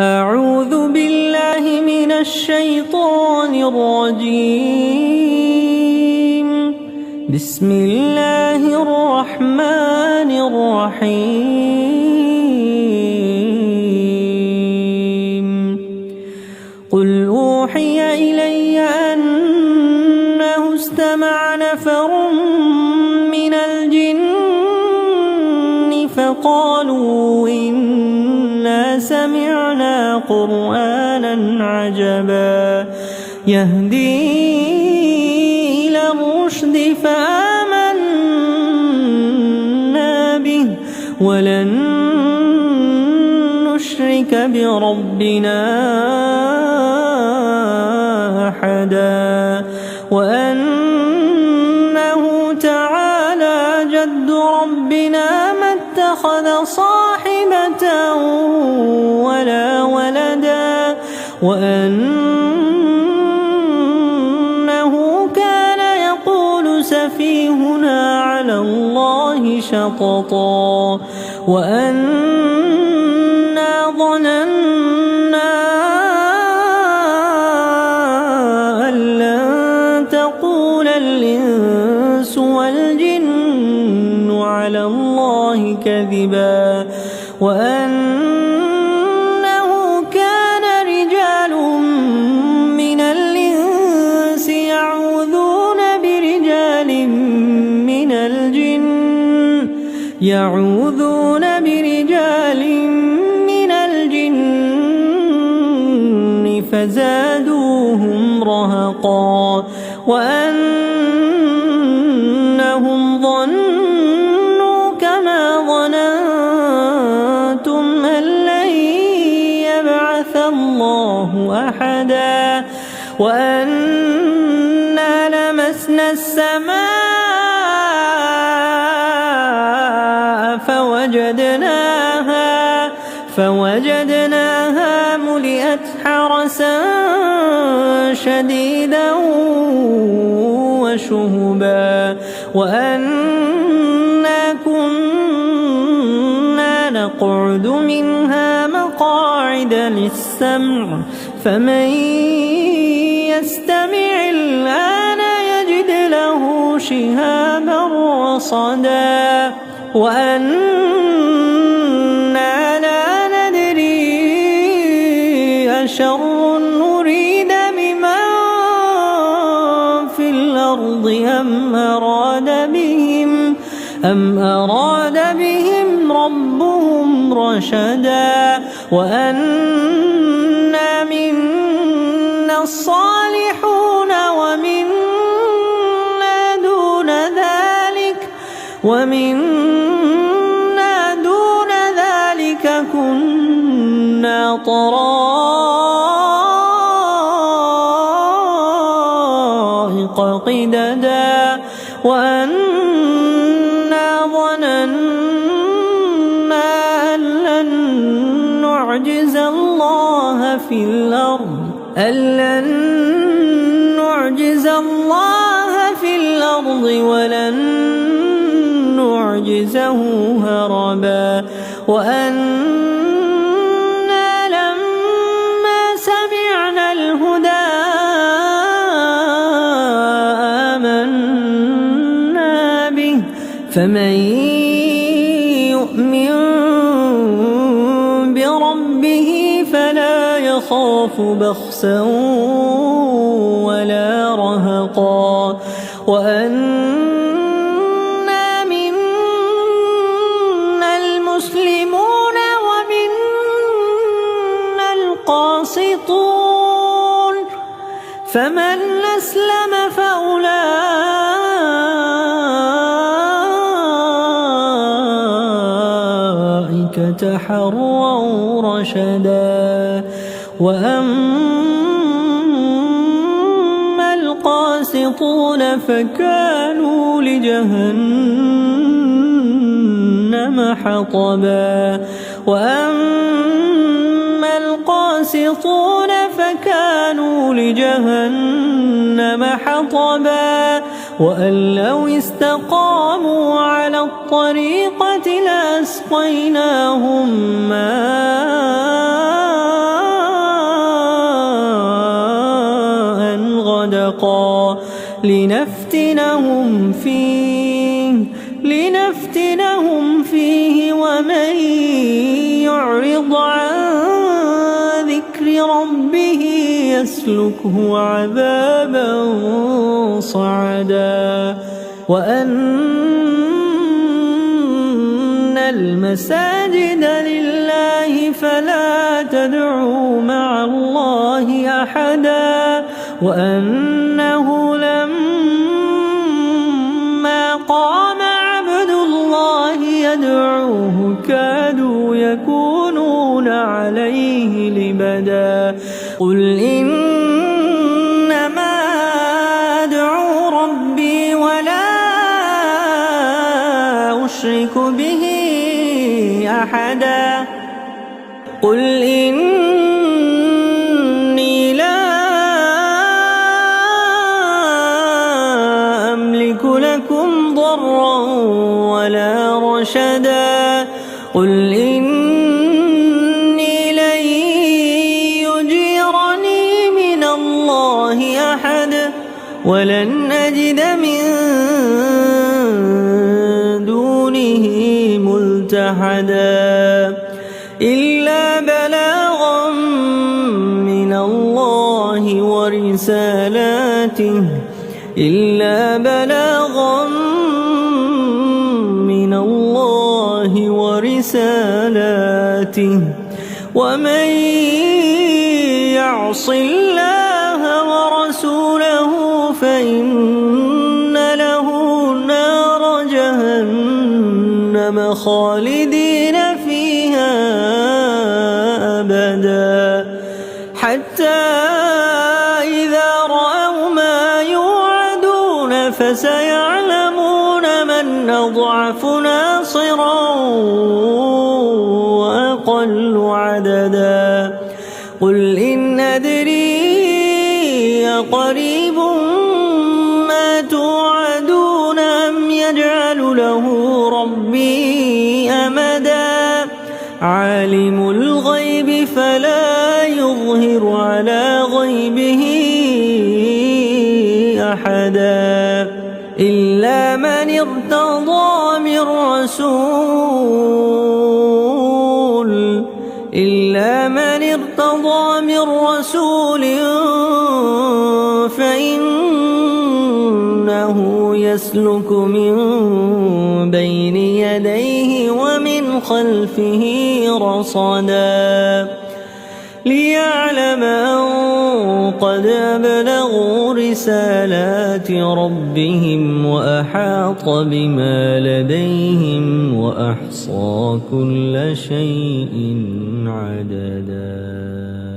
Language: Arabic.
أعوذ بالله من الشيطان الرجيم. بسم الله الرحمن الرحيم. قل أوحي إلي أنه استمع نفر من الجن فقالوا إنا سمعنا قرآنا عجبا يهدي إلى الرشد فآمنا به ولن نشرك بربنا أحدا وأنه تعالى جد ربنا ما اتخذ صاحبة ولا ولدا وأنه كان يقول سفيهنا على الله شططا وأنا ظننا أن لن تقول الإنس والجن على الله كذبا وأنه كان رجال من الإنس يعوذون برجال من الجن فزادوهم رهقا وأنهم ظنوا كما ظننتم أن لن يبعث الله أحدا وأنا لمسنا السماء فوجدناها ملئت حرسا شديدا وشهبا وأنا كنا نقعد منها مقاعد للسمع فمن يستمع الآن يجد له شهابا رصدا وأنا لا ندري أشر نريد بمن في الأرض أم أراد بهم ربهم رشدا وأنا منا الصالحون ومنا دون ذلك كنا طرائق قددا وأنا ظننا أن لن نعجز الله في الأرض ولن نعجزه هربا وأنا لما سمعنا الهدى آمنا به فمن يؤمن بربه فلا يخاف بخسا ولا رهقا وأنا منا المسلمون ومنا القاسطون فمن أسلم فأولئك تحروا رشدا وأما القاسطون فكانوا لجهنم حطبا وأن لو استقاموا على الطريقة لأسقيناهم ماء خلقا لنفتنهم فيه ومن يعرض عن ذكر ربه يسلكه عذابا صعدا وأن المساجد لله فلا تدعوا مع الله أحدا وأنه لما قام عبد الله يدعوه كادوا يكونون عليه لبدا قل إنما أدعو ربي ولا أشرك به أحدا قل إني لا أملك لكم ضرا ولا رشدا قل إني لن يجيرني من الله أحد ولن أجد من دونه ملتحدا إلا بلاغا من الله ورسالاته ومن يعص الله ورسوله فإن له نار جهنم خالدين فيها أبدا حتى إذا رأوا ما يوعدون فسيعلمون من أضعف ناصرا وأقل عددا قل إن أدري أقريب ما توعدون أم يجعل له ربي أمدا عالم الغيب فلا يظهر على غيبه أحدا إلا من ارتضى من رسول فإنه يسلك من بين يديه ومن خلفه رصدا ليعلم أن قد أبلغوا رسالات ربهم وأحاط بما لديهم وأحصى كل شيء عددا.